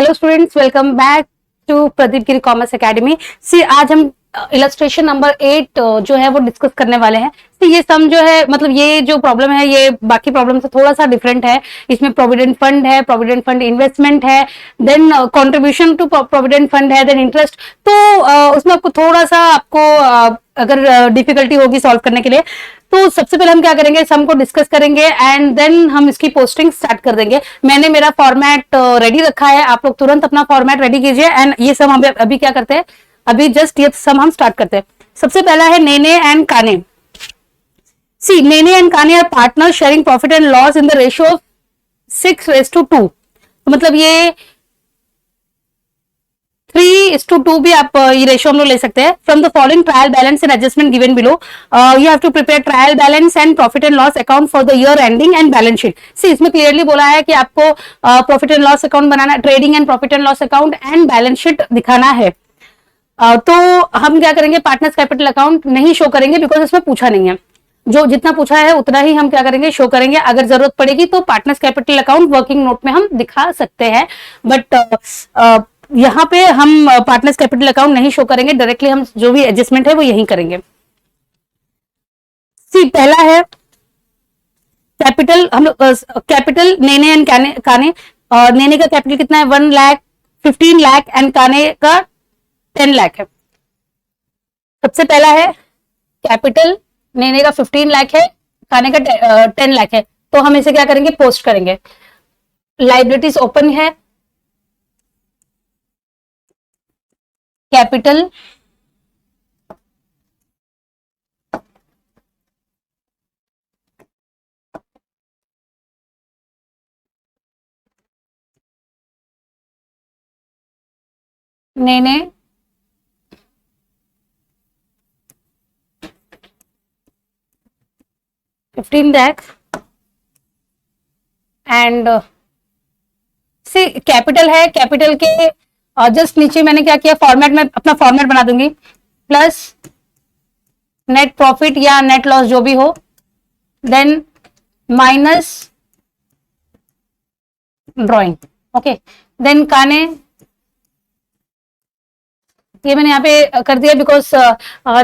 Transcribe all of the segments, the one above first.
Hello students, welcome back to Pradeep Giri commerce academy. See आज हम illustration number 8 जो है वो डिस्कस करने वाले हैं। तो ये सम जो है मतलब ये जो प्रॉब्लम है ये बाकी प्रॉब्लम से थोड़ा सा डिफरेंट है। इसमें प्रोविडेंट फंड है, प्रोविडेंट फंड इन्वेस्टमेंट है, then contribution to provident fund है, देन इंटरेस्ट। तो उसमें आपको थोड़ा सा अगर डिफिकल्टी होगी सॉल्व करने के लिए, तो सबसे पहले हम क्या करेंगे, सम को डिस्कस करेंगे एंड देन हम इसकी पोस्टिंग स्टार्ट कर देंगे। मैंने मेरा फॉर्मेट रेडी रखा है, आप लोग तुरंत अपना फॉर्मेट रेडी कीजिए एंड ये सम हम अभी क्या करते हैं, अभी जस्ट ये सम हम स्टार्ट करते हैं। सबसे पहला है Nene and Kane. See Nene and Kane are partner sharing profit and loss in the ratio of 6:2। तो मतलब ये 3:2 भी आप ये रेशियो हम लोग ले सकते हैं। From the following trial balance and adjustment given below, you have to prepare trial balance and profit and loss account for the year ending and balance sheet. See इसमें क्लियरली बोला है कि आपको प्रॉफिट एंड लॉस अकाउंट बनाना, trading and profit and loss account and balance sheet दिखाना है। तो हम क्या करेंगे, पार्टनर्स कैपिटल अकाउंट नहीं शो करेंगे बिकॉज इसमें पूछा नहीं है। जो जितना पूछा है उतना ही हम क्या करेंगे, शो करेंगे। अगर जरूरत पड़ेगी तो partners capital account working note में हम दिखा सकते हैं, बट यहाँ पे हम पार्टनर्स कैपिटल अकाउंट नहीं शो करेंगे। डायरेक्टली हम जो भी एडजस्टमेंट है वो यही करेंगे। सी पहला है कैपिटल, हम कैपिटल नेने एंड काने। नेने का कैपिटल कितना है, 1 लाख, 15 लाख एंड काने का 10 लाख है। सबसे पहला है कैपिटल, नेने का 15 लाख है, काने का 10 लाख है। तो हम इसे क्या करेंगे, पोस्ट करेंगे। लाइबिलिटीज ओपन है, capital Nene 15 lakh and C capital है। कैपिटल के जस्ट नीचे मैंने क्या किया, फॉर्मेट में अपना फॉर्मेट बना दूंगी, प्लस नेट प्रॉफिट या नेट लॉस जो भी हो, then minus drawing. Okay, then Kane, ये मैंने यहाँ पे कर दिया बिकॉज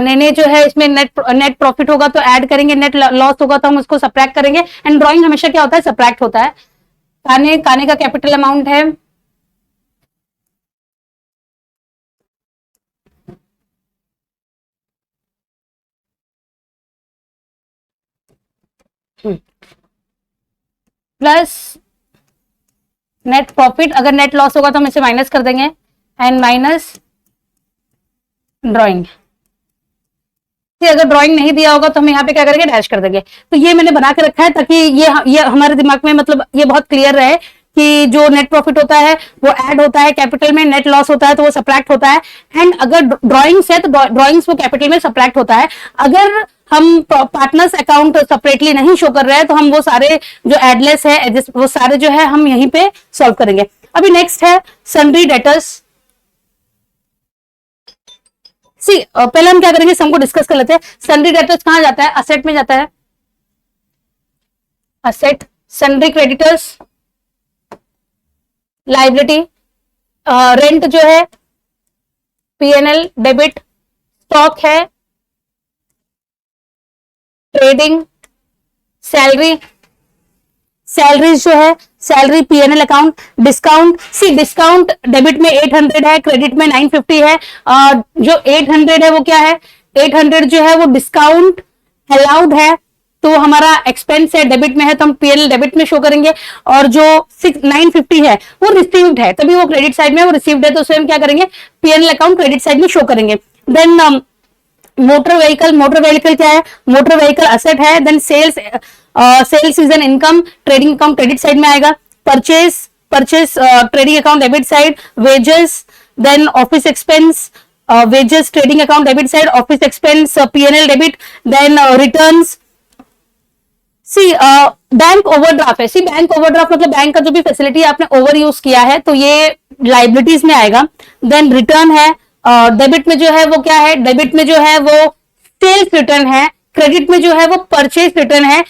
नेने जो है इसमें नेट प्रॉफिट होगा तो ऐड करेंगे, नेट लॉस होगा तो हम उसको सब्ट्रैक्ट करेंगे। एंड ड्राइंग हमेशा क्या होता है, सब्ट्रैक्ट होता है। काने का कैपिटल अमाउंट है प्लस नेट प्रॉफिट। अगर नेट लॉस होगा तो हम इसे माइनस कर देंगे एंड माइनस ड्राइंग। अगर ड्राइंग नहीं दिया होगा तो हम यहाँ पे क्या करेंगे, डैश कर देंगे। तो ये मैंने बना के रखा है ताकि ये हमारे दिमाग में मतलब ये बहुत क्लियर रहे कि जो नेट प्रॉफिट होता है वो ऐड होता है कैपिटल में, नेट लॉस होता है तो वो सब्ट्रैक्ट होता है। एंड अगर ड्राइंग्स है तो ड्राइंग्स वो कैपिटल में सब्ट्रैक्ट होता है। अगर हम पार्टनर्स अकाउंट सेपरेटली नहीं शो कर रहे हैं तो हम वो सारे जो एडलेस है वो सारे जो है हम यहीं पे सॉल्व करेंगे। अभी नेक्स्ट है सन्ड्री डेटर्स। सी पहले हम क्या करेंगे, सम को डिस्कस कर लेते हैं। सन्ड्री डेटर्स कहां जाता है, असेट में जाता है। Asset, sundry creditors, liability, rent जो है पीएनएल डेबिट, स्टॉक है ट्रेडिंग, सैलरी, सैलरीज जो है सैलरी पीएनएल अकाउंट, डिस्काउंट। सी डिस्काउंट डेबिट में 800 है, क्रेडिट में 950 है। जो 800 है वो क्या है, 800 जो है वो डिस्काउंट अलाउड है तो हमारा एक्सपेंस है, डेबिट में है तो हम पीएनएल डेबिट में शो करेंगे। और जो 950 है वो रिसीव्ड है, तभी वो क्रेडिट साइड में, वो रिसीव्ड है तो उसे हम क्या करेंगे, पीएनएल अकाउंट क्रेडिट साइड में शो करेंगे। देन मोटर व्हीकल क्या है, मोटर व्हीकल असेट है। Then sales is an income, trading account credit side में आएगा। Purchase trading account debit side. Wages, then office expense, wages trading account debit side, office expense PNL debit. Then returns. See bank overdraft है। See bank overdraft मतलब bank का जो भी facility आपने over use किया है तो ये लाइबिलिटीज में आएगा। देन रिटर्न है, डेबिट में जो है वो क्या है, डेबिट में जो है वो सेल्स रिटर्न है, क्रेडिट में जो है वो परचेज रिटर्न है।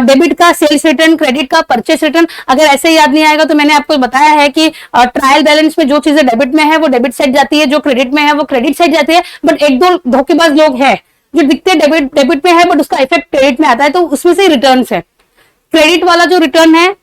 डेबिट का सेल्स रिटर्न, क्रेडिट का परचेस रिटर्न। अगर ऐसे याद नहीं आएगा तो मैंने आपको बताया है कि ट्रायल बैलेंस में जो चीजें डेबिट में है वो डेबिट साइड जाती है, जो क्रेडिट में है वो क्रेडिट साइड जाती है। बट एक दो धोखेबाज लोग हैं जो दिखते डेबिट में है बट उसका इफेक्ट क्रेडिट में आता है, तो उसमें से रिटर्न है। क्रेडिट वाला जो रिटर्न है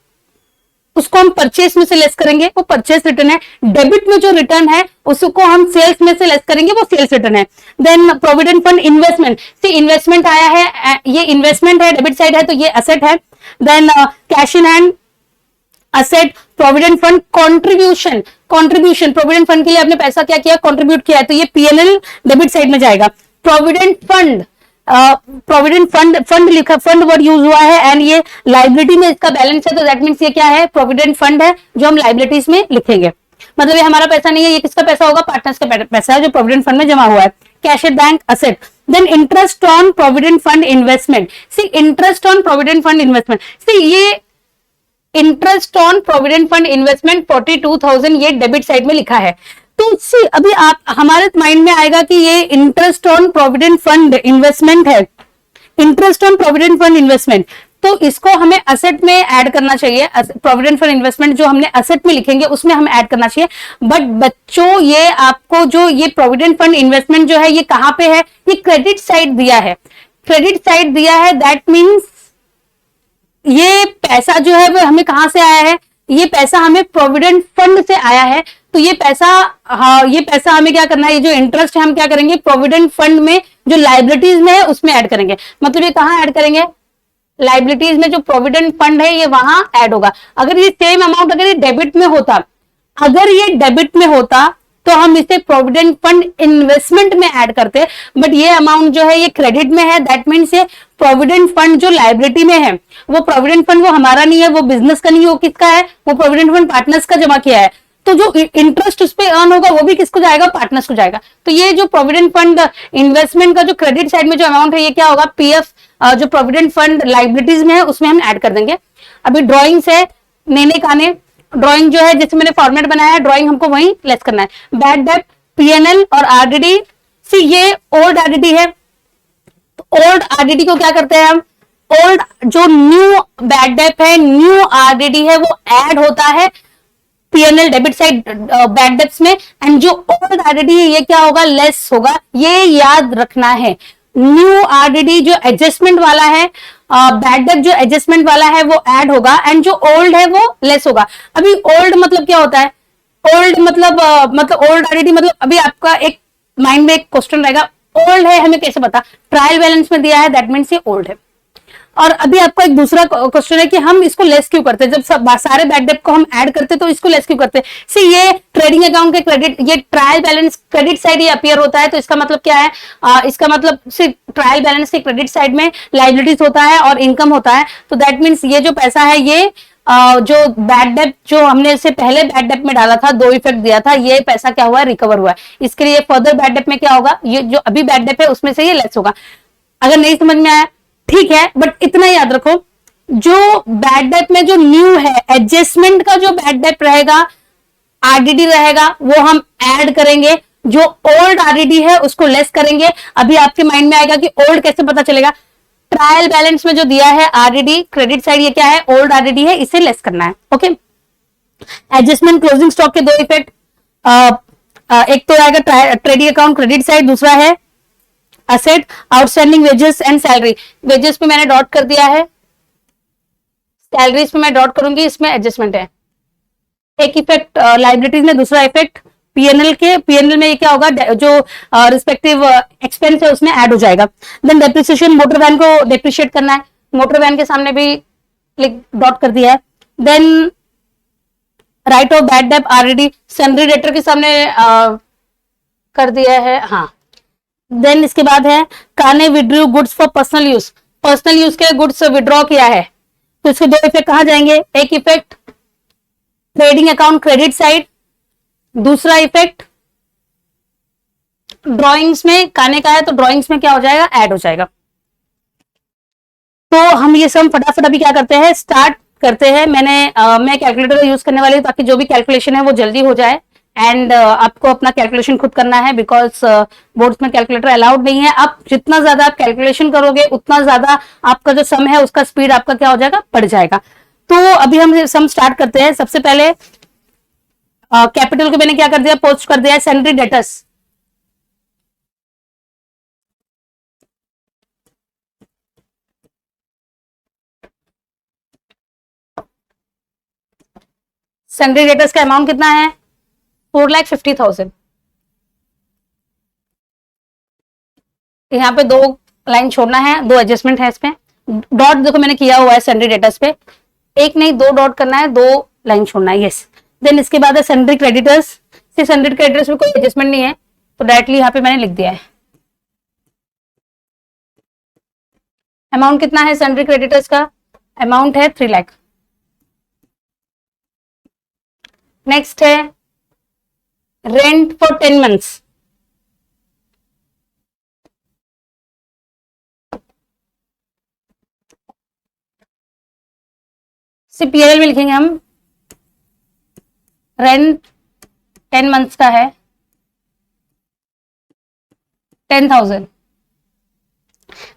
उसको हम परचेस में से लेस करेंगे, वो परचेस रिटर्न है। डेबिट में जो रिटर्न है उसको हम सेल्स में से लेस करेंगे, वो सेल्स रिटर्न है। देन प्रोविडेंट फंड इन्वेस्टमेंट, सी इन्वेस्टमेंट आया है, ये इन्वेस्टमेंट है, डेबिट साइड है तो ये असेट है। Then cash in hand asset, provident fund contribution, contribution provident fund के लिए आपने पैसा क्या किया, कंट्रीब्यूट किया है, तो ये पीएनएल डेबिट साइड में जाएगा। प्रोविडेंट फंड, प्रोविडेंट फंड लिखा, फंड वर्ड यूज हुआ है एंड ये लाइबिलिटी में इसका बैलेंस है, तो दैट मींस ये क्या है, प्रोविडेंट फंड है जो हम लाइबिलिटीज में लिखेंगे। मतलब ये हमारा पैसा नहीं है, ये किसका पैसा होगा, पार्टनर्स का पैसा है जो प्रोविडेंट फंड में जमा हुआ है। Cash at bank asset. Then interest on provident fund investment, see interest on provident fund investment, see ये interest on provident fund investment 42,000 ये डेबिट साइड में लिखा है। तो अभी आप हमारे माइंड में आएगा कि ये interest on provident fund investment है, interest on provident fund investment, तो इसको हमें असेट में ऐड करना चाहिए। प्रोविडेंट फंड इन्वेस्टमेंट जो हमने असेट में लिखेंगे उसमें हमें ऐड करना चाहिए। बट बच्चों ये आपको जो ये प्रोविडेंट फंड इन्वेस्टमेंट जो है ये कहां पे है, ये क्रेडिट साइड दिया है, क्रेडिट साइड दिया है। दैट मीन्स ये पैसा जो है वो हमें कहां से आया है, ये पैसा हमें प्रोविडेंट फंड से आया है। तो ये पैसा, हाँ ये पैसा हमें क्या करना है, ये जो इंटरेस्ट है हम क्या करेंगे, प्रोविडेंट फंड में जो लाइबिलिटीज में है उसमें ऐड करेंगे। मतलब ये कहां ऐड करेंगे, लाइबिलिटीज में, जो प्रोविडेंट फंड है ये वहां ऐड होगा। अगर ये सेम अमाउंट अगर ये डेबिट में होता, अगर ये डेबिट में होता तो हम इसे प्रोविडेंट फंड इन्वेस्टमेंट में ऐड करते, बट ये अमाउंट जो है ये क्रेडिट में है। दैट मीन्स ये प्रोविडेंट फंड जो लाइबिलिटी में है वो प्रोविडेंट फंड वो हमारा नहीं है, वो बिजनेस का नहीं है, वो किसका है, वो प्रोविडेंट फंड पार्टनर्स का जमा किया है। तो जो इंटरेस्ट उस पर अर्न होगा वो भी किसको जाएगा, पार्टनर्स को जाएगा। तो ये जो प्रोविडेंट फंड इन्वेस्टमेंट का जो क्रेडिट साइड में जो अमाउंट है ये क्या होगा, पीएफ जो प्रोविडेंट फंड लाइबिलिटीज में है उसमें हम ऐड कर देंगे। अभी ड्रॉइंग्स है, नेने काने, ड्राइंग जो है जैसे मैंने फॉर्मेट बनाया है, ड्राइंग हमको वहीं लेस करना है। बैड डेट, पीएनएल और आरडीडी, सी ये ओल्ड आरडीडी है, तो ओल्ड आरडीडी को क्या करते हैं हम, ओल्ड जो न्यू बैड डेट है, न्यू आरडीडी है वो ऐड होता है PNL debit side bad debts में, एंड जो ओल्ड आरडीडी है ये क्या होगा, लेस होगा। ये याद रखना है। न्यू आरडीडी जो एडजस्टमेंट वाला है, बैड डेट जो एडजस्टमेंट वाला है वो ऐड होगा, एंड जो ओल्ड है वो लेस होगा। अभी ओल्ड मतलब क्या होता है, ओल्ड मतलब ओल्ड आरडीडी मतलब, अभी आपका एक माइंड में एक क्वेश्चन रहेगा, ओल्ड है हमें कैसे पता, ट्रायल बैलेंस में दिया है दैट मीन्स ये ओल्ड है। और अभी आपका एक दूसरा क्वेश्चन है कि हम इसको लेस क्यों करते हैं, जब सब सारे बैड डेट को हम ऐड करते हैं तो इसको लेस क्यों करते हैं। सी ये ट्रेडिंग अकाउंट के क्रेडिट, ये ट्रायल बैलेंस क्रेडिट साइड ये अपीयर होता है, तो इसका मतलब क्या है, इसका मतलब सी ट्रायल बैलेंस के क्रेडिट साइड में लाइबिलिटीज होता है और इनकम होता है। तो दैट मीन्स ये जो पैसा है ये जो बैड डेट जो हमने इससे पहले बैड डेट में डाला था, दो इफेक्ट दिया था, ये पैसा क्या हुआ है, रिकवर हुआ है। इसके लिए फर्दर बैड डेट में क्या होगा, ये जो अभी बैड डेट है उसमें से ये लेस होगा। अगर नहीं समझ में आया ठीक है, बट इतना याद रखो, जो बैड डेट में जो न्यू है, एडजस्टमेंट का जो बैड डेट रहेगा, आरडीडी रहेगा, वो हम ऐड करेंगे, जो ओल्ड आरडीडी है उसको लेस करेंगे। अभी आपके माइंड में आएगा कि ओल्ड कैसे पता चलेगा, ट्रायल बैलेंस में जो दिया है आरडीडी क्रेडिट साइड, ये क्या है, ओल्ड आरडीडी है, इसे लेस करना है। ओके, एडजस्टमेंट क्लोजिंग स्टॉक के दो इफेक्ट, एक तो आएगा ट्रेडिंग अकाउंट क्रेडिट साइड, दूसरा है asset outstanding wages and salary. Wages पे मैंने डॉट कर दिया है, सैलरीज पे मैं डॉट करूंगी, इसमें एडजस्टमेंट है। एक इफेक्ट लाइबिलिटीज में, दूसरा इफेक्ट पीएनएल के, पीएनएल में ये क्या होगा, जो रिस्पेक्टिव एक्सपेंस है उसमें ऐड हो जाएगा। देन डेप्रिसिएशन, मोटर वैन को डेप्रिशिएट करना है, मोटर वैन के सामने भी डॉट कर दिया है। Then write off bad debt RDD, sundry debtor के सामने कर दिया है, हाँ। देन इसके बाद है काने withdrew goods for personal use, personal use के गुड्स विड्रॉ किया है, तो इसके दो इफेक्ट कहां जाएंगे, एक effect trading account credit side, दूसरा इफेक्ट ड्राइंग्स में, काने का है तो ड्राइंग्स में क्या हो जाएगा, ऐड हो जाएगा। तो हम ये सब फटाफट अभी क्या करते हैं, स्टार्ट करते हैं। मैं कैलकुलेटर यूज करने वाली हूं ताकि जो भी कैलकुलेशन है वो जल्दी हो जाए। एंड आपको अपना कैलकुलेशन खुद करना है, बिकॉज बोर्ड्स में कैलकुलेटर अलाउड नहीं है। आप जितना ज्यादा आप कैलकुलेशन करोगे उतना ज्यादा आपका जो सम है उसका स्पीड आपका क्या हो जाएगा, बढ़ जाएगा। तो अभी हम सम स्टार्ट करते हैं। सबसे पहले कैपिटल को मैंने क्या कर दिया, पोस्ट कर दिया सैलरी डेटर्स। सैलरी डेटर्स का अमाउंट कितना है, 4,50,000। यहाँ पे दो लाइन छोड़ना है, दो एडजस्टमेंट है इसमें। डॉट देखो मैंने किया हुआ है सैलरी डेटर्स पे, एक नहीं दो डॉट करना है, दो लाइन छोड़ना है, यस। देन इसके बाद है सैलरी क्रेडिटर्स। सिर्फ सैलरी क्रेडिटर्स में कोई एडजस्टमेंट नहीं है, तो डायरेक्टली यहाँ पे मैंने लिख दिया है। अमाउंट कितना है सैलरी क्रेडिटर्स का, अमाउंट है 3 लाख। नेक्स्ट है रेंट फॉर 10 मंथ्स। सिर्फ पीएल में लिखेंगे हम, रेंट 10 मंथ्स का है 10,000।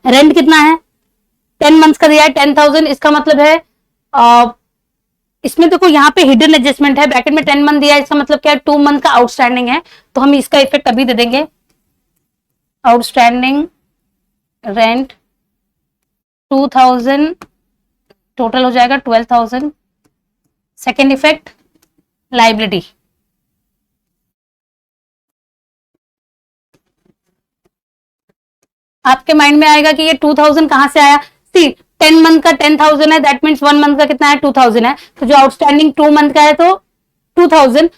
रेंट कितना है, 10 मंथ्स का दिया है 10,000। इसका मतलब है इसमें देखो यहाँ पे हिडन एडजस्टमेंट है, ब्रैकेट में 10 मंथ दिया है, इसका मतलब क्या है 2 मंथ का आउटस्टैंडिंग है, तो हम इसका इफेक्ट अभी दे देंगे। आउटस्टैंडिंग रेंट 2,000, टोटल हो जाएगा 12,000। सेकेंड इफेक्ट लाइबिलिटी, आपके माइंड में आएगा कि ये 2,000 कहां से आया। सी 10 मंथ का 10,000 है, दैट मीन्स 1 मंथ का कितना है 2,000 है, तो जो आउटस्टैंडिंग 2 मंथ का है तो 2,000।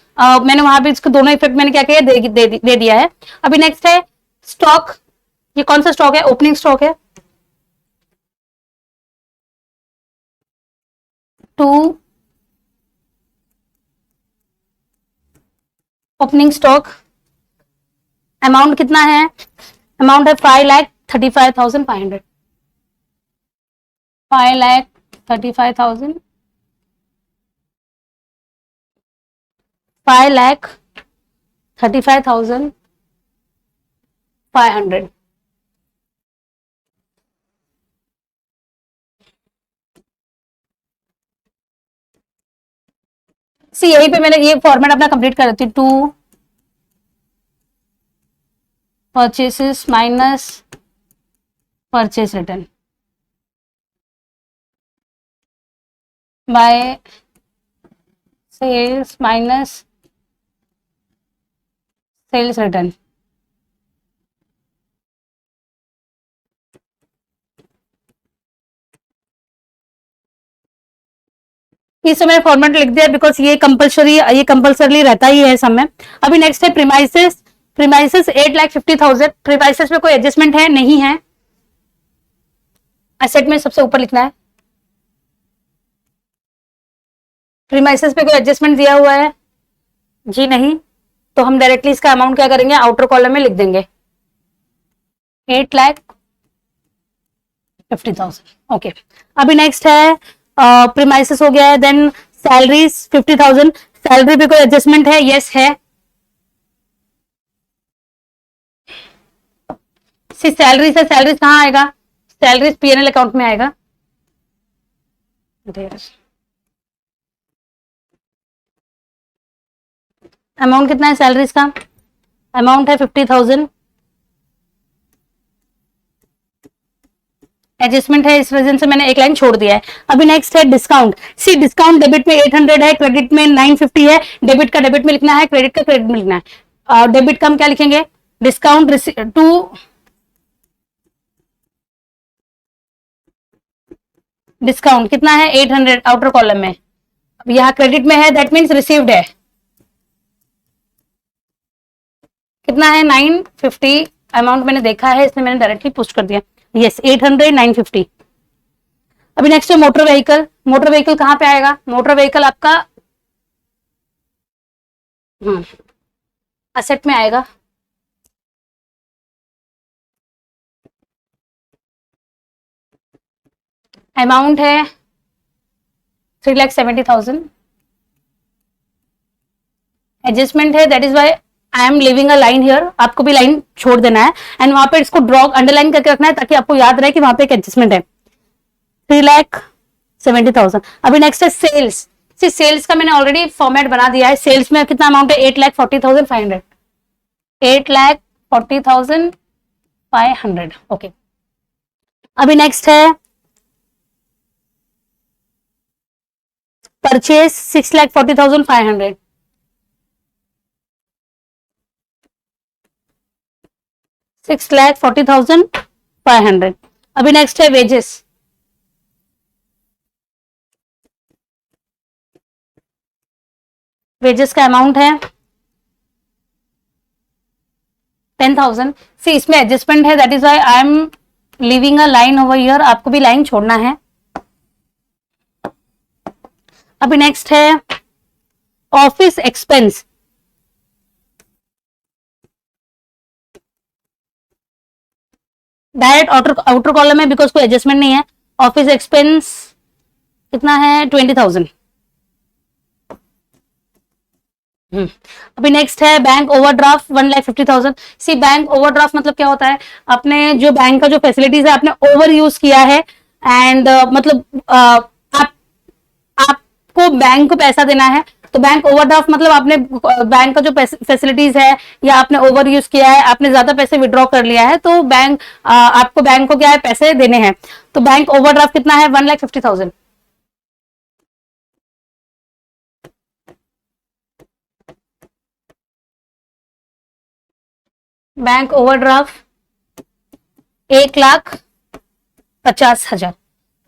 मैंने वहां पे इसको दोनों इफेक्ट मैंने क्या किया, दे दिया है। अभी नेक्स्ट है स्टॉक। ये कौन सा स्टॉक है, ओपनिंग स्टॉक है। टू ओपनिंग स्टॉक, अमाउंट कितना है, अमाउंट है 5,35,500। 5,35,000, 5,35,500। सी यहीं पे मैंने ये फॉर्मेट अपना कंप्लीट कर देती हूँ। To purchases minus purchase return by sales minus sales return. इस समय फॉर्मेट लिख दिया बिकॉज ये कंपल्सरी रहता ही है सब में। अभी नेक्स्ट है प्रीमाइसेस। प्रीमाइसेस 8,50,000। प्रीमाइसेस में कोई एडजस्टमेंट है, नहीं है। एसेट में सबसे ऊपर लिखना है। प्रीमाइसेस पे कोई एडजस्टमेंट दिया हुआ है, जी नहीं, तो हम डायरेक्टली इसका अमाउंट क्या करेंगे, आउटर कॉलम में लिख देंगे 8,50,000। ओके, अभी नेक्स्ट है प्रीमाइसेस हो गया है। Then salaries 50,000। सैलरी पे कोई एडजस्टमेंट है, यस है। सैलरी से सैलरीज कहाँ आएगा, सैलरीज पीएनएल अकाउंट में आएगा। अमाउंट कितना है सैलरीज का, अमाउंट है 50,000। एडजस्टमेंट है, इस वजह से मैंने एक लाइन छोड़ दिया है। अभी नेक्स्ट है डिस्काउंट। सी डिस्काउंट डेबिट में 800 है, क्रेडिट में 950 है। डेबिट का डेबिट में लिखना है, क्रेडिट का क्रेडिट में लिखना है। डेबिट का हम क्या लिखेंगे, डिस्काउंट टू डिस्काउंट कितना है 800 आउटर कॉलम में। अब यहाँ क्रेडिट में है, दैट मीन्स रिसीव्ड है, कितना है 950। अमाउंट मैंने देखा है इसलिए मैंने डायरेक्टली पुस्ट कर दिया, यस 800 950। अभी नेक्स्ट है मोटर व्हीकल। मोटर व्हीकल कहां पे आएगा, मोटर व्हीकल आपका असेट में आएगा। अमाउंट है 3,70,000। एडजस्टमेंट है, that is why I am leaving a line here, आपको भी लाइन छोड़ देना है एंड वहां पे इसको ड्रॉ अंडरलाइन करके रखना है ताकि आपको याद रहे कि वहां पे एक एडजस्टमेंट है। 3,70,000। अभी नेक्स्ट है सेल्स। सेल्स का मैंने ऑलरेडी फॉर्मेट बना दिया है। सेल्स में कितना अमाउंट है? 8,40,500। 8,40,500। ओके, अभी नेक्स्ट है परचेज 6,40,500। 6,40,500। अभी नेक्स्ट है वेजेस। वेजेस का अमाउंट है 10,000। सी इसमें एडजस्टमेंट है, that is why I am leaving a line over here, आपको भी लाइन छोड़ना है। अभी नेक्स्ट है office expense. Direct outer column है बिकॉज कोई एडजस्टमेंट नहीं है। ऑफिस एक्सपेंस कितना है? 20,000। अभी नेक्स्ट है बैंक ओवरड्राफ्ट 1,50,000। सी बैंक ओवरड्राफ्ट मतलब क्या होता है? अपने जो बैंक का जो फैसिलिटीज है आपने ओवर यूज किया है एंड मतलब आप आपको बैंक को पैसा देना है, तो बैंक ओवरड्राफ्ट मतलब आपने बैंक का जो फैसिलिटीज है या आपने ओवर यूज किया है, आपने ज्यादा पैसे विड्रॉ कर लिया है, तो बैंक आपको बैंक को क्या है? पैसे देने हैं। तो बैंक ओवरड्राफ्ट कितना है? 1,50,000। Bank overdraft 1,50,000।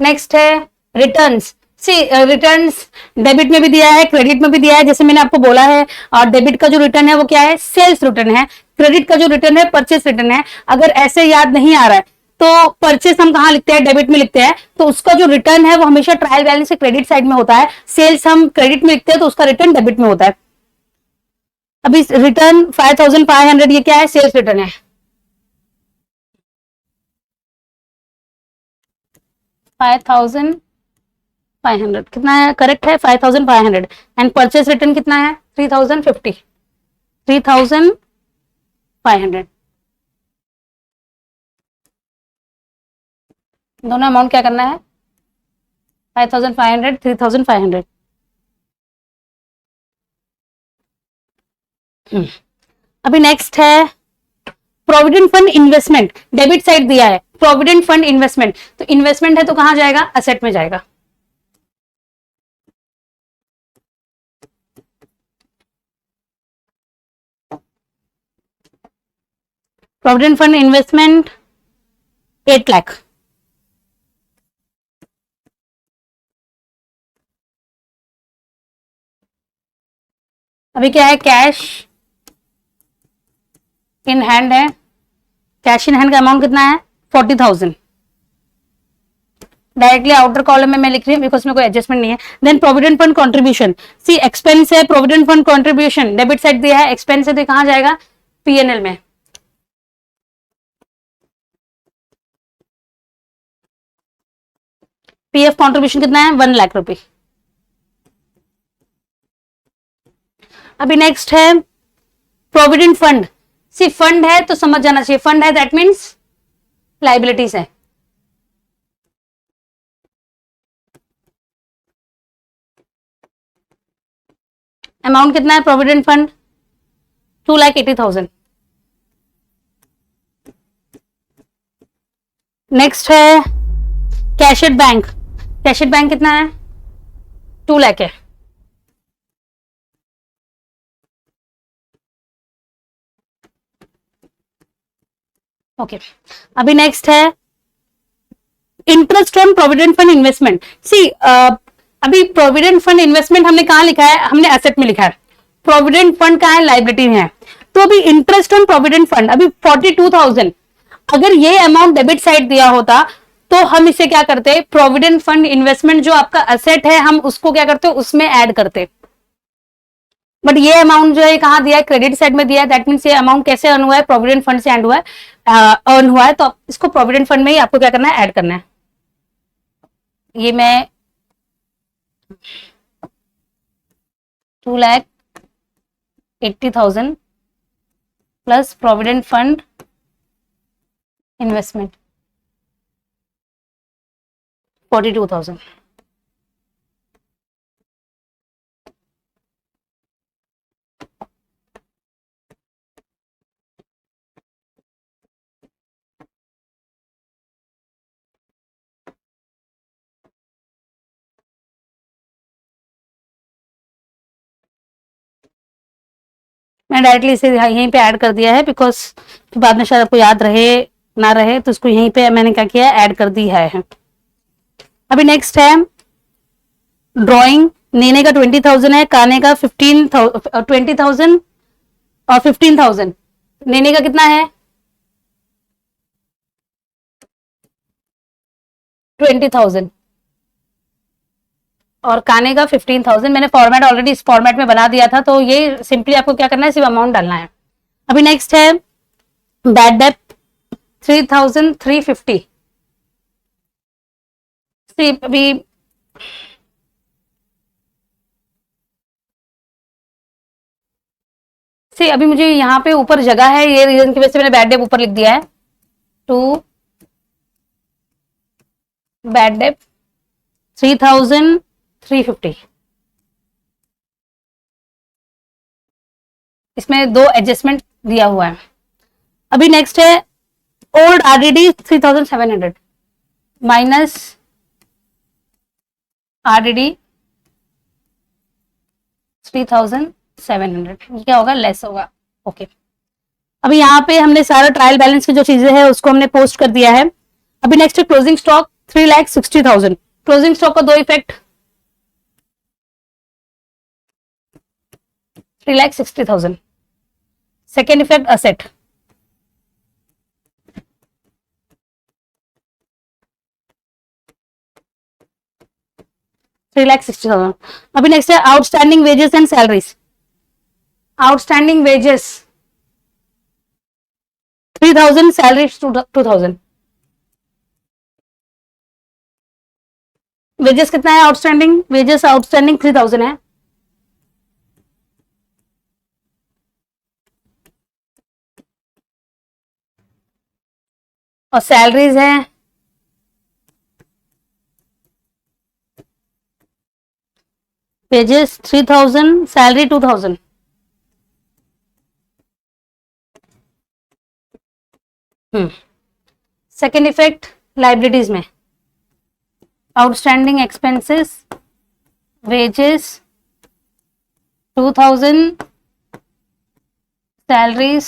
नेक्स्ट है रिटर्न्स। सी रिटर्न्स डेबिट में भी दिया है, क्रेडिट में भी दिया है, जैसे मैंने आपको बोला है। और डेबिट का जो रिटर्न है वो क्या है? सेल्स रिटर्न है। क्रेडिट का जो रिटर्न है परचेस रिटर्न है। अगर ऐसे याद नहीं आ रहा है तो परचेस हम कहां लिखते हैं? डेबिट में लिखते हैं, तो उसका जो रिटर्न है वो हमेशा ट्रायल बैलेंस से क्रेडिट साइड में होता है। सेल्स हम क्रेडिट में लिखते हैं तो उसका रिटर्न डेबिट में होता है। अभी रिटर्न 5,500, ये क्या है? सेल्स रिटर्न है। 5,500 कितना है? करेक्ट है 5,500। एंड परचेस रिटर्न कितना है? 3,050। 3,500। दोनों अमाउंट क्या करना है? 5,500, 3,500। अभी नेक्स्ट है provident fund investment. Debit side दिया है प्रोविडेंट फंड इन्वेस्टमेंट, तो इन्वेस्टमेंट है तो कहां जाएगा? असेट में जाएगा। Provident fund investment 8 lakh. अभी क्या है? कैश इन हैंड है। कैश इन हैंड का अमाउंट कितना है? 40,000। डायरेक्टली आउटर कॉलम में मैं लिख रही हूँ बिकॉज में कोई एडजस्टमेंट नहीं है। Then provident fund contribution. See expense है, provident fund contribution debit side दिया है, एक्सपेंस है तो कहां जाएगा? पीएनएल में। पीएफ कंट्रीब्यूशन कितना है? 1 लाख रुपए। अभी नेक्स्ट है प्रोविडेंट फंड। सी फंड है तो समझ जाना चाहिए, फंड है दैट मीन्स लाइबिलिटीज है। अमाउंट कितना है प्रोविडेंट फंड? 2,80,000। नेक्स्ट है कैशेड बैंक। कैशेड बैंक कितना है? 2 लाख है। ओके, अभी नेक्स्ट है interest on provident fund investment. See अभी प्रोविडेंट फंड इन्वेस्टमेंट हमने कहां लिखा है? हमने एसेट में लिखा है। प्रोविडेंट फंड का है? लाइबिलिटी में है। तो अभी इंटरेस्ट ऑन प्रोविडेंट फंड अभी 42,000, अगर ये अमाउंट डेबिट साइड दिया होता तो हम इसे क्या करते? प्रोविडेंट फंड इन्वेस्टमेंट जो आपका असेट है हम उसको क्या करते? उसमें ऐड करते। बट ये अमाउंट जो है कहां दिया है? क्रेडिट साइड में दिया है। दैट मीन्स ये अमाउंट कैसे अर्न हुआ है? प्रोविडेंट फंड से अर्न हुआ है, अर्न हुआ है, तो इसको प्रोविडेंट फंड में ही आपको क्या करना है? ऐड करना है। ये मैं 2 lakh 80,000 plus provident fund investment 42,000। मैं डायरेक्टली इसे यहीं पे ऐड कर दिया है बिकॉज बाद में शायद आपको याद रहे ना रहे, तो इसको यहीं पे मैंने क्या किया, ऐड कर दी है। अभी नेक्स्ट है ड्राइंग। नेने का 20,000 है, काने का 20,000 और 15,000। नेने का कितना है 20,000 और काने का 15,000। मैंने फॉर्मेट ऑलरेडी इस फॉर्मेट में बना दिया था, तो ये सिंपली आपको क्या करना है, सिर्फ अमाउंट डालना है। अभी नेक्स्ट है बैड डेट 3,350। अभी अभी मुझे यहाँ पे ऊपर जगह है, ये रीजन की वजह से मैंने बैड डेट ऊपर लिख दिया है। To bad debt 3,350। इसमें दो एडजस्टमेंट दिया हुआ है। अभी नेक्स्ट है ओल्ड आरडीडी 3,700 माइनस आरडीडी 3,700, क्या होगा, लेस होगा। ओके, अभी यहाँ पे हमने सारा ट्रायल बैलेंस की जो चीजें हैं उसको हमने पोस्ट कर दिया है। अभी नेक्स्ट है क्लोजिंग स्टॉक 3,60,000। क्लोजिंग स्टॉक का दो इफेक्ट, 3,60,000। Second effect asset, $3,60,000। अभी नेक्स्ट है outstanding wages and salaries. Outstanding wages 3,000, salaries 2,000। Wages कितना है आउटस्टैंडिंग, वेजेस आउटस्टैंडिंग 3,000 है। और सैलरीज है wages 3,000, salary 2,000। Second effect liabilities में आउटस्टैंडिंग एक्सपेंसेस वेजेस 2,000, सैलरीज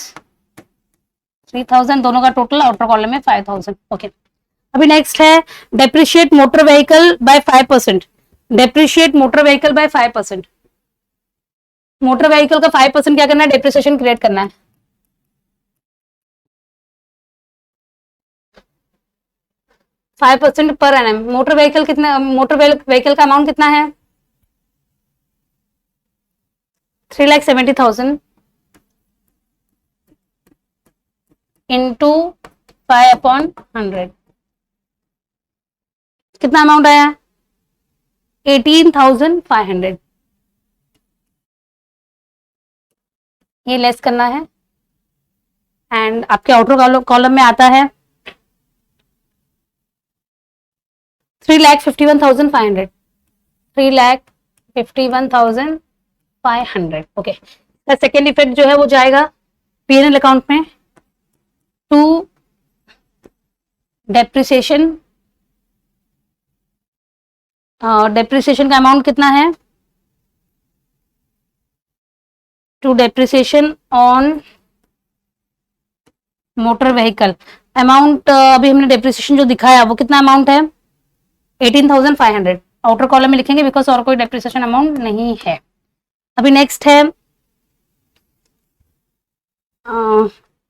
3,000, दोनों का टोटल आउटर कॉलम में 5,000। ओके, अभी नेक्स्ट है depreciate motor vehicle by 5%। Depreciate motor vehicle by 5%। Motor vehicle का 5% क्या करना है, डेप्रिसिएशन क्रिएट करना है। फाइव परसेंट पर एनएम। मोटर व्हीकल कितना, मोटर व्हीकल का अमाउंट कितना है 3,70,000 इंटू 5/100। कितना अमाउंट आया 18,500। ये लेस करना है एंड आपके आउटर कॉलम में आता है 3,51,500। 3,51,500। ओके, सेकेंड इफेक्ट जो है वो जाएगा पीएनएल अकाउंट में टू डेप्रिसिएशन। डेप्रिसिएशन का अमाउंट कितना है, to depreciation on motor vehicle. Amount अभी हमने डेप्रिसिएशन जो दिखाया वो कितना अमाउंट है 18,500। आउटर कॉलम में लिखेंगे बिकॉज और कोई डेप्रिसिएशन अमाउंट नहीं है। अभी नेक्स्ट है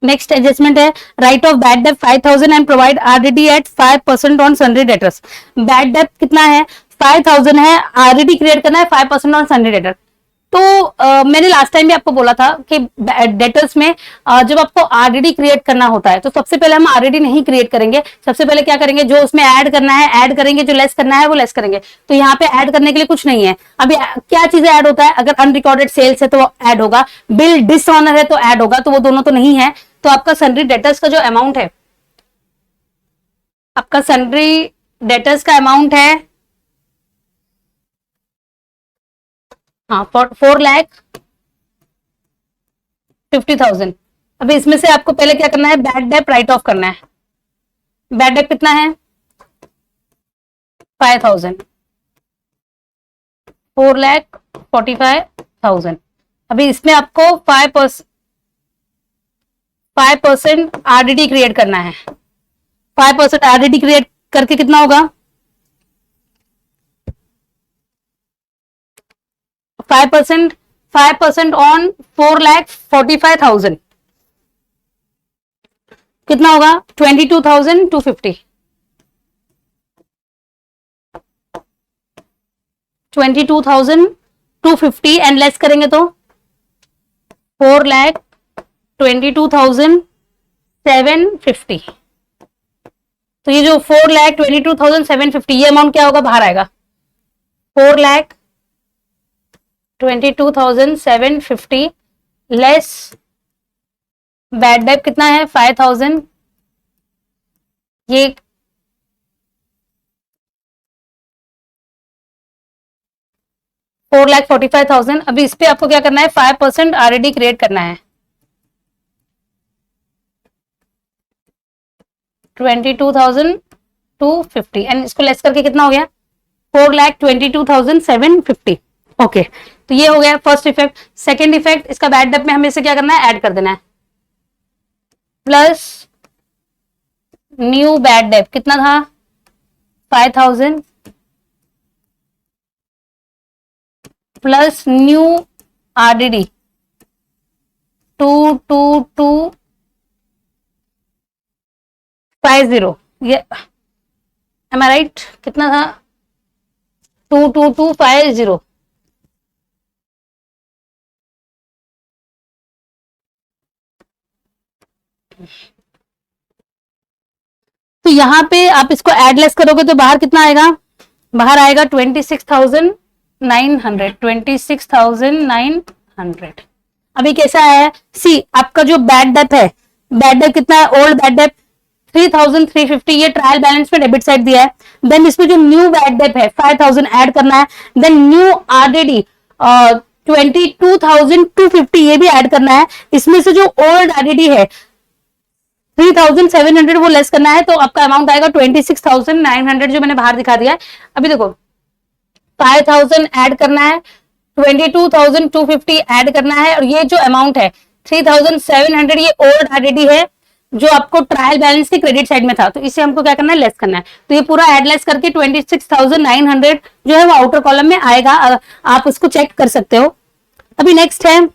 नेक्स्ट एडजस्टमेंट है write off bad debt 5,000 and provide RDD at 5% on sundry debtors. Bad debt कितना है 5,000 है, आरडीडी क्रिएट करना है 5% ऑन सन्ड्री डेटर। तो मैंने लास्ट टाइम भी आपको बोला था कि डेटर्स में जब आपको आरडीडी क्रिएट करना होता है तो सबसे पहले हम आरडीडी नहीं क्रिएट करेंगे, सबसे पहले क्या करेंगे, जो उसमें ऐड करना है ऐड करेंगे, जो लेस करना है वो लेस करेंगे। तो यहाँ पे ऐड करने के लिए कुछ नहीं है। अभी क्या चीजें ऐड होता है, अगर अनरिकॉर्डेड सेल्स है तो वो ऐड होगा, बिल डिसऑनर है तो ऐड होगा, तो वो दोनों तो नहीं है। तो आपका सन्ड्री डेटर्स का जो अमाउंट है, आपका सन्ड्री डेटर्स का अमाउंट है हाँ 4,50,000। अभी इसमें से आपको पहले क्या करना है, बैड डेट राइट ऑफ करना है। बैड डेट कितना है, 5,000, 4,45,000। अभी इसमें आपको 5% आरडीडी क्रिएट करना है। 5% आरडीडी क्रिएट करके कितना होगा, 5% ऑन 4,45,000 कितना होगा, 22,250। 22,250 एंड लेस करेंगे तो 4,22,750। तो ये जो 4,22,750 ये अमाउंट क्या होगा, बाहर आएगा। 4,22,750 लेस बैड डेट कितना है, 5,000। ये 4,45,000। अभी इस पे आपको क्या करना है, 5% आरडी क्रिएट करना है। 22,250 एंड इसको लेस करके कितना हो गया, 4,22,750। ओके, तो ये हो गया फर्स्ट इफेक्ट। सेकेंड इफेक्ट, इसका बैड डेट में हमें इसे क्या करना है, ऐड कर देना है। प्लस न्यू बैड डेट कितना था, 5,000 प्लस न्यू आरडीडी 22250। ये एम आई राइट, कितना था, 22250। तो यहां पे आप इसको एड लेस करोगे तो बाहर कितना आएगा, बाहर आएगा 26,900। 26,900। अभी कैसा है, सी आपका जो बैड डेट है, बैड डेट कितना है, ओल्ड बैड डेट 3,350, ये ट्रायल बैलेंस में डेबिट साइड दिया है। देन इसमें जो न्यू बैड डेट है 5,000 ऐड करना है। देन न्यू आरडीडी 22,250 ये भी ऐड करना है। इसमें से जो ओल्ड आरडीडी है 3,700 वो लेस करना है, तो आपका अमाउंट आएगा 26,900 जो मैंने बाहर दिखा दिया है। अभी देखो 5,000 ऐड करना है, 22,250 ऐड करना है, और ये जो अमाउंट है 3,700 ये ओल्ड आरडीडी है जो आपको ट्रायल बैलेंस के क्रेडिट साइड में था, तो इसे हमको क्या करना है, लेस करना है। तो ये पूरा ऐड लेस करके 26,900 जो है वो आउटर कॉलम में आएगा। आप उसको चेक कर सकते हो। अभी नेक्स्ट है,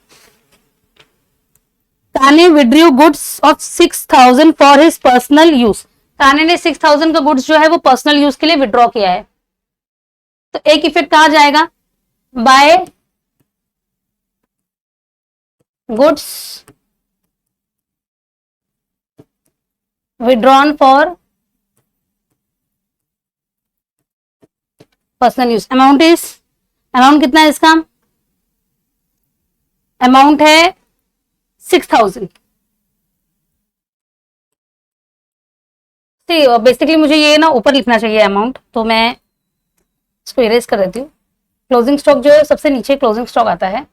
काने withdrew goods of 6,000 for his personal use. काने ने 6,000 का गुड्स जो है वो पर्सनल यूज के लिए विड्रॉ किया है। तो एक इफेक्ट कहा जाएगा, by goods withdrawn for personal use. Amount कितना है इसका, अमाउंट है 6,000। बेसिकली मुझे ये ना ऊपर लिखना चाहिए अमाउंट, तो मैं इसको इरेज कर देती हूँ। क्लोजिंग स्टॉक जो है सबसे नीचे क्लोजिंग स्टॉक आता है।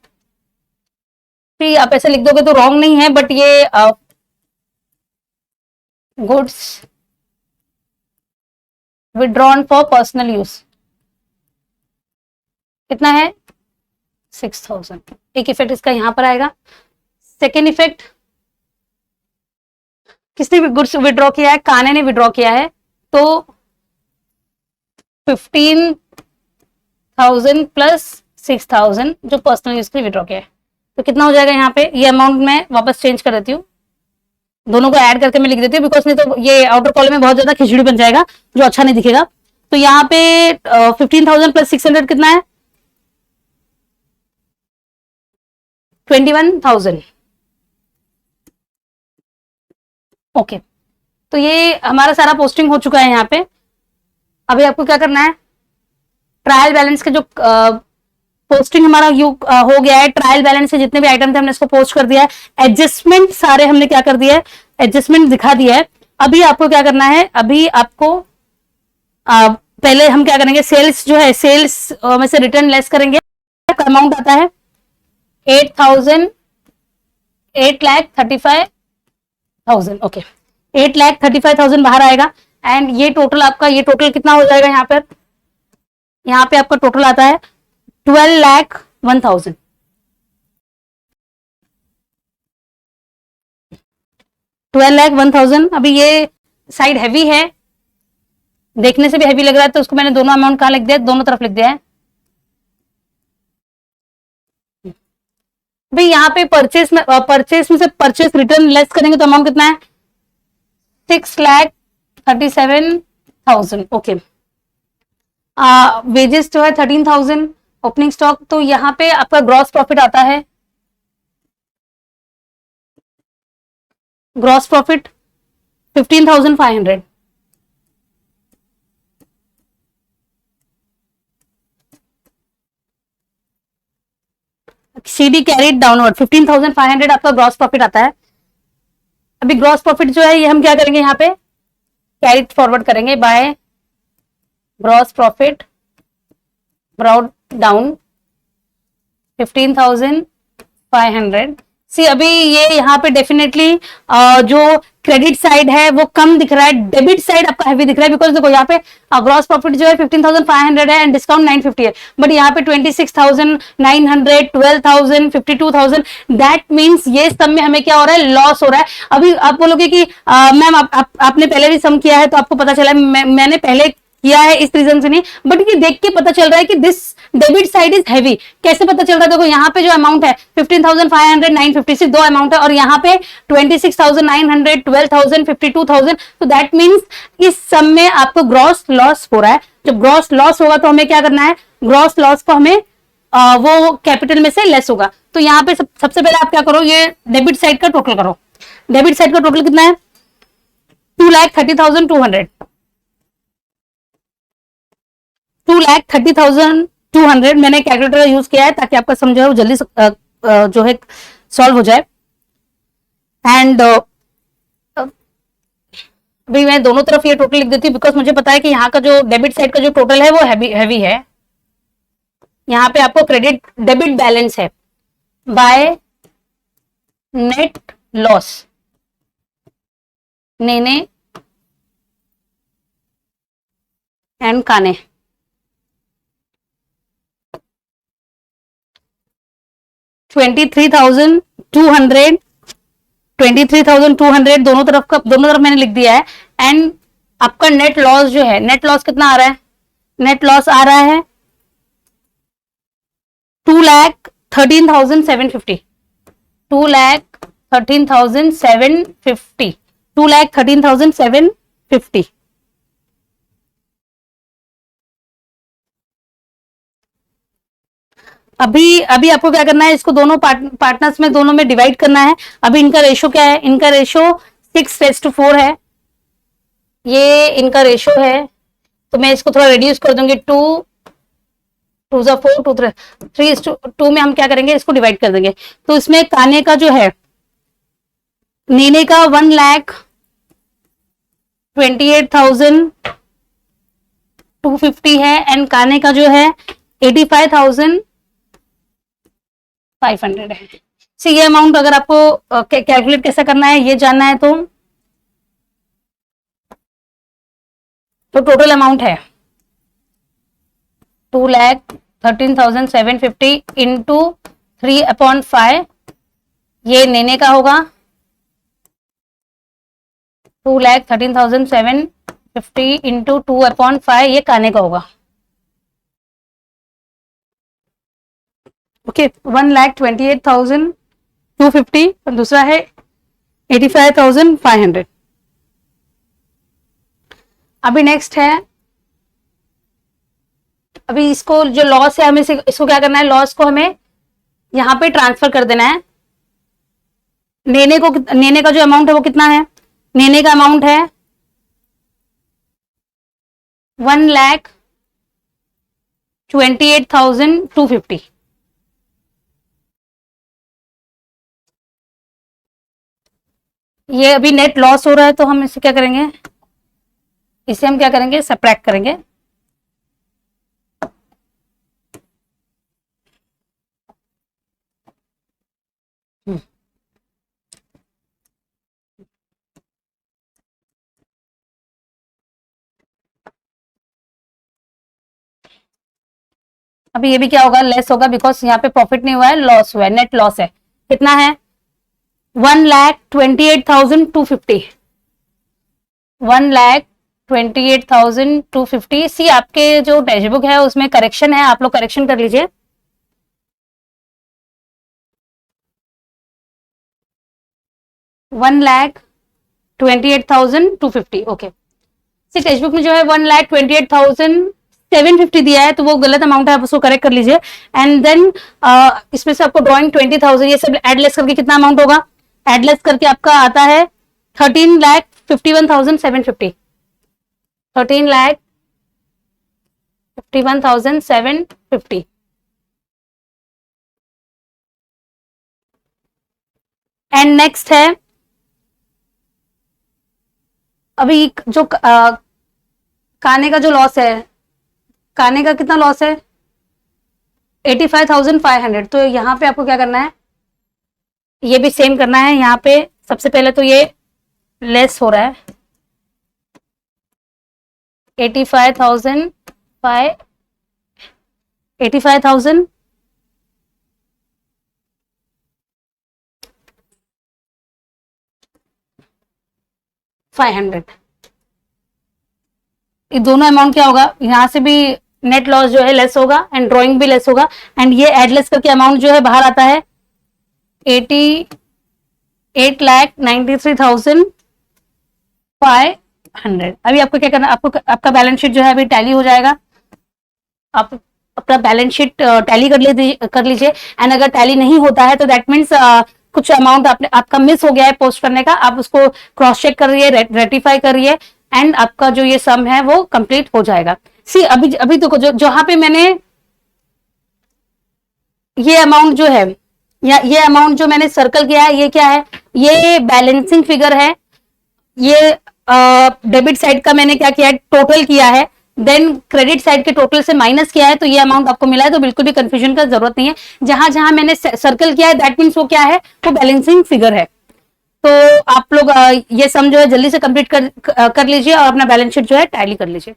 फिर आप ऐसे लिख दोगे तो रॉन्ग नहीं है, बट ये goods withdrawn for personal use कितना है, 6,000। एक इफेक्ट इसका यहां पर आएगा। सेकेंड इफेक्ट, किसने गुड्स विड्रॉ किया है, काने ने विड्रॉ किया है, तो 15,000 प्लस 6,000 जो पर्सनल यूज के लिए विड्रॉ किया है, तो कितना हो जाएगा यहाँ पे। ये अमाउंट मैं वापस चेंज कर देती हूँ, दोनों को ऐड करके मैं लिख देती हूँ, बिकॉज नहीं तो ये आउटर कॉलम में बहुत ज्यादा खिचड़ी बन जाएगा जो अच्छा नहीं दिखेगा। तो यहाँ पे 15,000 प्लस 600 कितना है, 21,000। ओके, तो ये हमारा सारा पोस्टिंग हो चुका है यहाँ पे। अभी आपको क्या करना है, ट्रायल बैलेंस के जो पोस्टिंग हमारा हो गया है, ट्रायल बैलेंस से जितने भी आइटम थे हमने इसको पोस्ट कर दिया है। एडजस्टमेंट सारे हमने क्या कर दिया है, एडजस्टमेंट दिखा दिया है। अभी आपको क्या करना है, अभी आपको पहले हम क्या करेंगे, सेल्स जो है, सेल्स में से रिटर्न लेस करेंगे। अमाउंट आता है 8,35,000। ओके, 8,35,000 बाहर आएगा। एंड ये टोटल आपका, ये टोटल कितना हो जाएगा यहाँ पर, यहाँ पे आपका टोटल आता है 12,01,000। 12,01,000। अभी ये साइड हैवी है, देखने से भी हैवी लग रहा है, तो उसको मैंने दोनों अमाउंट कहां लिख दिया, दोनों तरफ लिख दिया है। भाई यहाँ पे परचेस में से परचेस रिटर्न लेस करेंगे तो अमाउंट कितना है, 6,37,000। ओके, वेजेस जो है 13,000, ओपनिंग स्टॉक। तो यहाँ पे आपका ग्रॉस प्रॉफिट आता है, gross profit 15,500। CD carried downward, 15,500 आपका ग्रॉस प्रॉफिट आता है। अभी ग्रॉस प्रॉफिट जो है ये हम क्या करेंगे, यहाँ पे कैरीड फॉरवर्ड करेंगे by gross profit brought down 15,500। सी अभी ये यहाँ पे डेफिनेटली जो क्रेडिट साइड है वो कम दिख रहा है, डेबिट साइड आपका हैवी दिख रहा है। बिकॉज देखो यहाँ पे ग्रॉस प्रॉफिट जो है 15,500 है एंड डिस्काउंट 950 है, बट यहाँ पे 26,900, 12,000, 52,000, दैट मीन्स ये सब में हमें क्या हो रहा है, लॉस हो रहा है। अभी आप बोलोगे कि मैम आपने पहले भी सम किया है तो आपको पता चला है, मैंने पहले किया है इस रीजन से नहीं, बट ये देख के पता चल रहा है कि this debit side is heavy. कैसे पता चल रहा है, देखो यहाँ पे जो अमाउंट है 15,500, 950, सिर्फ दो अमाउंट है, और यहाँ पे 26,900, 12,000, 52,000। तो दैट मीन्स इस सब में आपको ग्रॉस लॉस हो रहा है। जब ग्रॉस लॉस होगा तो हमें क्या करना है, ग्रॉस लॉस को हमें वो कैपिटल में से लेस होगा। तो यहाँ पे सबसे पहले आप क्या करो, ये डेबिट साइड का टोटल करो। डेबिट साइड का टोटल कितना है, 2,30,200। 2,30,200 मैंने कैलकुलेटर यूज किया है ताकि आपका समझ हो जल्दी जो है सॉल्व हो जाए। एंड अभी मैं दोनों तरफ ये टोटल लिख देती हूँ, बिकॉज मुझे पता है कि यहाँ का जो डेबिट साइड का जो टोटल है वो हैवी है। यहाँ पे आपको क्रेडिट डेबिट बैलेंस है by net loss, Nene and काने। $23,200 दोनों तरफ मैंने लिख दिया है। एंड आपका नेट लॉस जो है, नेट लॉस कितना आ रहा है, नेट लॉस आ रहा है 2,13,750। 2,13,750। 2,13,750। अभी अभी आपको क्या करना है, इसको दोनों पार्टनर्स में, दोनों में डिवाइड करना है। अभी इनका रेशो क्या है, इनका रेशो 6:4 है, ये इनका रेशो है। तो मैं इसको थोड़ा रिड्यूस कर दूंगी, 2 2 4 2 3:2 में हम क्या करेंगे, इसको डिवाइड कर देंगे। तो इसमें काने का जो है, नीने का 1,28,250 है एंड काने का जो है 85,500 है। से ये अमाउंट अगर आपको कैलकुलेट कैसे करना है ये जानना है तो टोटल अमाउंट है 2,13,750 इंटू 3/5, ये नेने का होगा 2,13,750 इंटू 2/5, ये काने का होगा। ओके, 1,28,250 और दूसरा है 85,500। अभी नेक्स्ट है, अभी इसको जो लॉस है हमें इसको क्या करना है, लॉस को हमें यहाँ पे ट्रांसफर कर देना है। नेने का जो अमाउंट है वो कितना है? नेने का अमाउंट है 1,28,250। ये अभी नेट लॉस हो रहा है तो हम इसे क्या करेंगे, इसे हम क्या करेंगे, सब्ट्रैक्ट करेंगे। अभी ये भी क्या होगा, लेस होगा, बिकॉज यहाँ पे प्रॉफिट नहीं हुआ है, लॉस हुआ है, नेट लॉस है। कितना है? 1,28,250। 1,28,250। सी आपके जो टेक्स्ट बुक है उसमें करेक्शन है, आप लोग करेक्शन कर लीजिए। $1,28,250। ओके, सी टेक्स्ट बुक में जो है 1,28,750 दिया है, तो वो गलत अमाउंट है, आप उसको करेक्ट कर लीजिए। एंड देन इसमें से आपको ड्रॉइंग 20,000, ये सब एडलेस करके कितना अमाउंट होगा? एडलेस करके आपका आता है 13,51,750। 13,51,750। एंड नेक्स्ट है अभी जो काने का जो लॉस है, काने का कितना लॉस है? 85,500। तो यहाँ पे आपको क्या करना है, ये भी सेम करना है। यहाँ पे सबसे पहले तो ये लेस हो रहा है 85,000 500। ये दोनों अमाउंट क्या होगा, यहां से भी नेट लॉस जो है लेस होगा एंड ड्रॉइंग भी लेस होगा, एंड ये एडलेस करके अमाउंट जो है बाहर आता है 88,93,500। अभी आपको क्या करना, आपको आपका बैलेंस शीट जो है अभी टैली हो जाएगा। आप अपना बैलेंस शीट टैली कर लीजिए। एंड अगर टैली नहीं होता है तो दैट मीन्स कुछ अमाउंट आपका मिस हो गया है पोस्ट करने का, आप उसको क्रॉस चेक करिए, रेटिफाई करिए, एंड आपका जो ये सम है वो कंप्लीट हो जाएगा। सी अभी तो जहां पे मैंने ये अमाउंट जो है, या ये अमाउंट जो मैंने सर्कल किया है, ये क्या है? ये बैलेंसिंग फिगर है। ये डेबिट साइड का मैंने क्या किया है, टोटल किया है, देन क्रेडिट साइड के टोटल से माइनस किया है, तो ये अमाउंट आपको मिला है। तो बिल्कुल भी कंफ्यूजन का जरूरत नहीं है, जहां जहां मैंने सर्कल किया है दैट मीन्स वो क्या है, वो बैलेंसिंग फिगर है। तो आप लोग ये सम जो है जल्दी से कंप्लीट कर लीजिए और अपना बैलेंस शीट जो है टैली कर लीजिए।